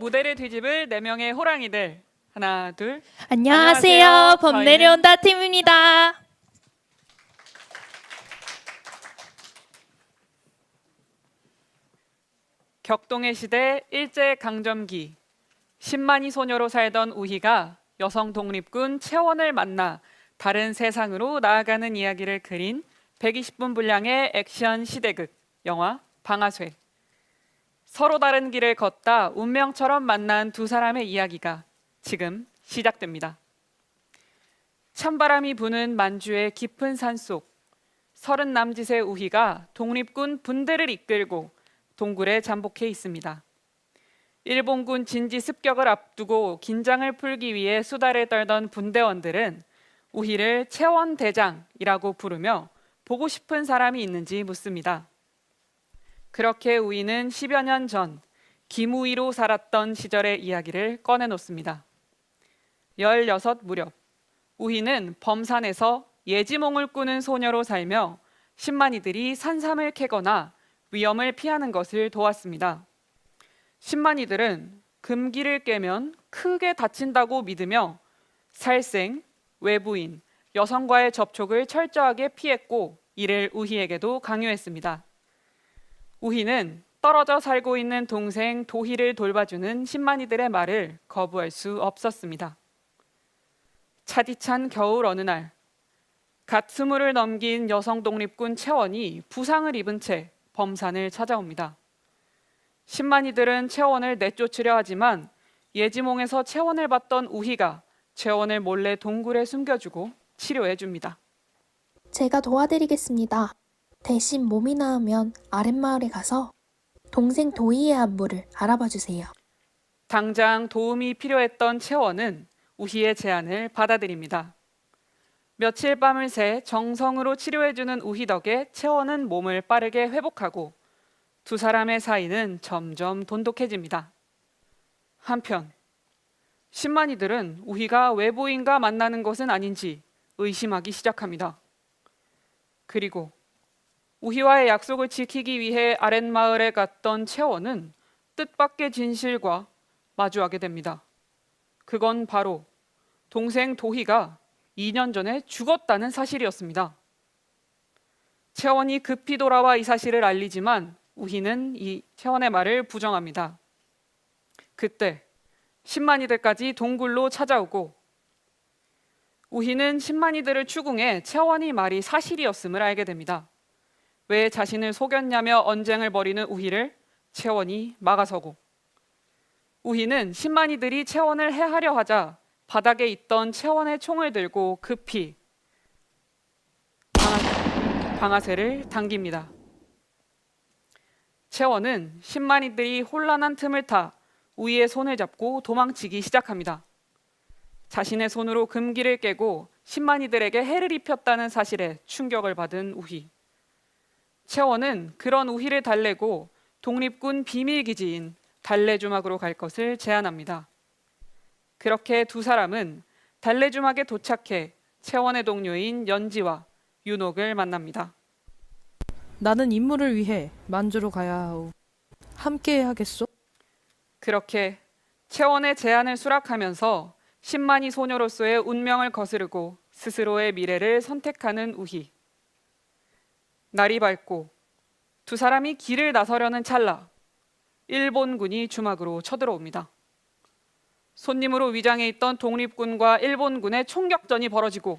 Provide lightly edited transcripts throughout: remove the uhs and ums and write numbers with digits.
무대를 뒤집을 4명의 호랑이들. 하나, 둘. 안녕하세요. 범 내려온다 팀입니다. 격동의 시대 일제강점기. 10만이 소녀로 살던 우희가 여성 독립군 채원을 만나 다른 세상으로 나아가는 이야기를 그린 120분 분량의 액션 시대극 영화 방아쇠. 서로 다른 길을 걷다 운명처럼 만난 두 사람의 이야기가 지금 시작됩니다. 찬바람이 부는 만주의 깊은 산속, 30남짓의 우희가 독립군 분대를 이끌고 동굴에 잠복해 있습니다. 일본군 진지 습격을 앞두고 긴장을 풀기 위해 수다를 떨던 분대원들은 우희를 채원대장이라고 부르며 보고 싶은 사람이 있는지 묻습니다. 그렇게 우희는 10여 년 전 김우희로 살았던 시절의 이야기를 꺼내놓습니다. 16 무렵 우희는 범산에서 예지몽을 꾸는 소녀로 살며 신만이들이 산삼을 캐거나 위험을 피하는 것을 도왔습니다. 신만이들은 금기를 깨면 크게 다친다고 믿으며 살생, 외부인, 여성과의 접촉을 철저하게 피했고 이를 우희에게도 강요했습니다. 우희는 떨어져 살고 있는 동생 도희를 돌봐주는 신만이들의 말을 거부할 수 없었습니다. 차디찬 겨울 어느 날, 갓 20을 넘긴 여성 독립군 채원이 부상을 입은 채 범산을 찾아옵니다. 신만이들은 채원을 내쫓으려 하지만 예지몽에서 채원을 받던 우희가 채원을 몰래 동굴에 숨겨주고 치료해줍니다. 제가 도와드리겠습니다. 대신 몸이 나으면 아랫마을에 가서 동생 도희의 안부를 알아봐 주세요. 당장 도움이 필요했던 채원은 우희의 제안을 받아들입니다. 며칠 밤을 새 정성으로 치료해주는 우희 덕에 채원은 몸을 빠르게 회복하고 두 사람의 사이는 점점 돈독해집니다. 한편 신만이들은 우희가 외부인과 만나는 것은 아닌지 의심하기 시작합니다. 그리고 우희와의 약속을 지키기 위해 아랫마을에 갔던 채원은 뜻밖의 진실과 마주하게 됩니다. 그건 바로 동생 도희가 2년 전에 죽었다는 사실이었습니다. 채원이 급히 돌아와 이 사실을 알리지만 우희는 이 채원의 말을 부정합니다. 그때 신만이들까지 동굴로 찾아오고 우희는 신만이들을 추궁해 채원이 말이 사실이었음을 알게 됩니다. 왜 자신을 속였냐며 언쟁을 벌이는 우희를 채원이 막아서고 우희는 신만이들이 채원을 해하려 하자 바닥에 있던 채원의 총을 들고 급히 방아쇠를 당깁니다. 채원은 신만이들이 혼란한 틈을 타 우희의 손을 잡고 도망치기 시작합니다. 자신의 손으로 금기를 깨고 신만이들에게 해를 입혔다는 사실에 충격을 받은 우희. 채원은 그런 우희를 달래고 독립군 비밀기지인 달래주막으로 갈 것을 제안합니다. 그렇게 두 사람은 달래주막에 도착해 채원의 동료인 연지와 윤옥을 만납니다. 나는 임무를 위해 만주로 가야 하오. 함께 하겠소? 그렇게 채원의 제안을 수락하면서 신만이 소녀로서의 운명을 거스르고 스스로의 미래를 선택하는 우희. 날이 밝고 두 사람이 길을 나서려는 찰나 일본군이 주막으로 쳐들어옵니다. 손님으로 위장해 있던 독립군과 일본군의 총격전이 벌어지고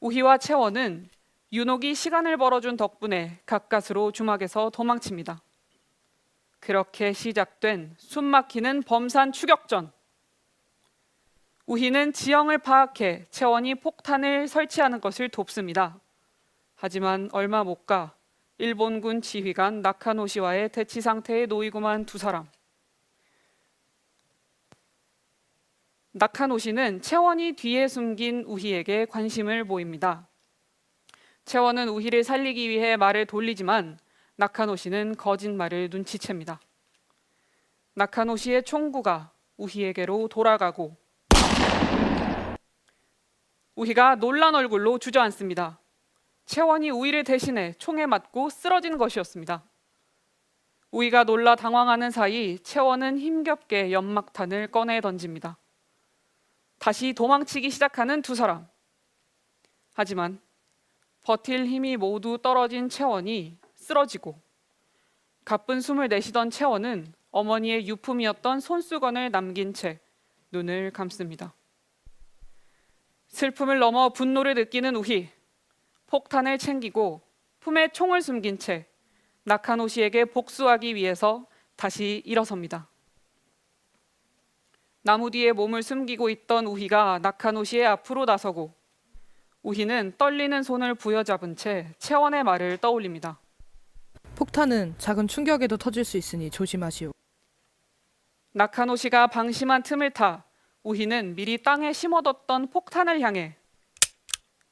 우희와 채원은 윤옥이 시간을 벌어준 덕분에 가까스로 주막에서 도망칩니다. 그렇게 시작된 숨막히는 범산 추격전. 우희는 지형을 파악해 채원이 폭탄을 설치하는 것을 돕습니다. 하지만 얼마 못 가 일본군 지휘관 나카노시와의 대치 상태에 놓이고만 두 사람. 나카노시는 채원이 뒤에 숨긴 우희에게 관심을 보입니다. 채원은 우희를 살리기 위해 말을 돌리지만 나카노시는 거짓말을 눈치챕니다. 나카노시의 총구가 우희에게로 돌아가고 우희가 놀란 얼굴로 주저앉습니다. 채원이 우희를 대신해 총에 맞고 쓰러진 것이었습니다. 우희가 놀라 당황하는 사이 채원은 힘겹게 연막탄을 꺼내 던집니다. 다시 도망치기 시작하는 두 사람. 하지만 버틸 힘이 모두 떨어진 채원이 쓰러지고 가쁜 숨을 내쉬던 채원은 어머니의 유품이었던 손수건을 남긴 채 눈을 감습니다. 슬픔을 넘어 분노를 느끼는 우희. 폭탄을 챙기고 품에 총을 숨긴 채 나카노 씨에게 복수하기 위해서 다시 일어섭니다. 나무 뒤에 몸을 숨기고 있던 우희가 나카노 씨의 앞으로 나서고 우희는 떨리는 손을 부여잡은 채 채원의 말을 떠올립니다. 폭탄은 작은 충격에도 터질 수 있으니 조심하시오. 나카노 씨가 방심한 틈을 타 우희는 미리 땅에 심어뒀던 폭탄을 향해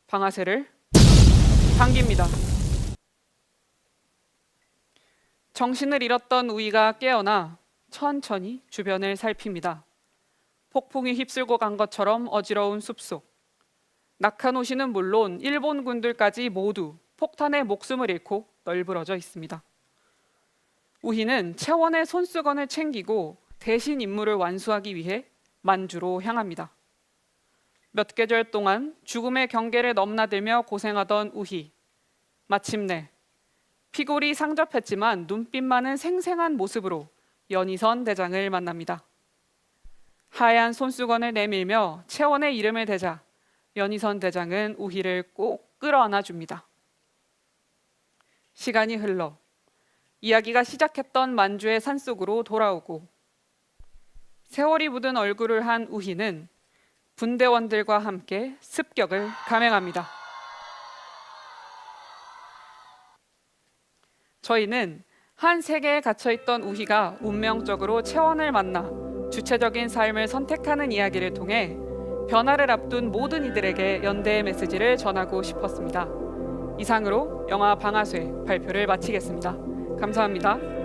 방아쇠를 당깁니다. 정신을 잃었던 우희가 깨어나 천천히 주변을 살핍니다. 폭풍이 휩쓸고 간 것처럼 어지러운 숲속. 나카노 씨는 물론 일본 군들까지 모두 폭탄에 목숨을 잃고 널브러져 있습니다. 우희는 채원의 손수건을 챙기고 대신 임무를 완수하기 위해 만주로 향합니다. 몇 계절 동안 죽음의 경계를 넘나들며 고생하던 우희. 마침내 피골이 상접했지만 눈빛만은 생생한 모습으로 연희선 대장을 만납니다. 하얀 손수건을 내밀며 채원의 이름을 대자 연희선 대장은 우희를 꼭 끌어안아 줍니다. 시간이 흘러 이야기가 시작했던 만주의 산속으로 돌아오고 세월이 묻은 얼굴을 한 우희는 분대원들과 함께 습격을 감행합니다. 저희는 한 세계에 갇혀있던 우희가 운명적으로 채원을 만나 주체적인 삶을 선택하는 이야기를 통해 변화를 앞둔 모든 이들에게 연대의 메시지를 전하고 싶었습니다. 이상으로 영화 방아쇠 발표를 마치겠습니다. 감사합니다.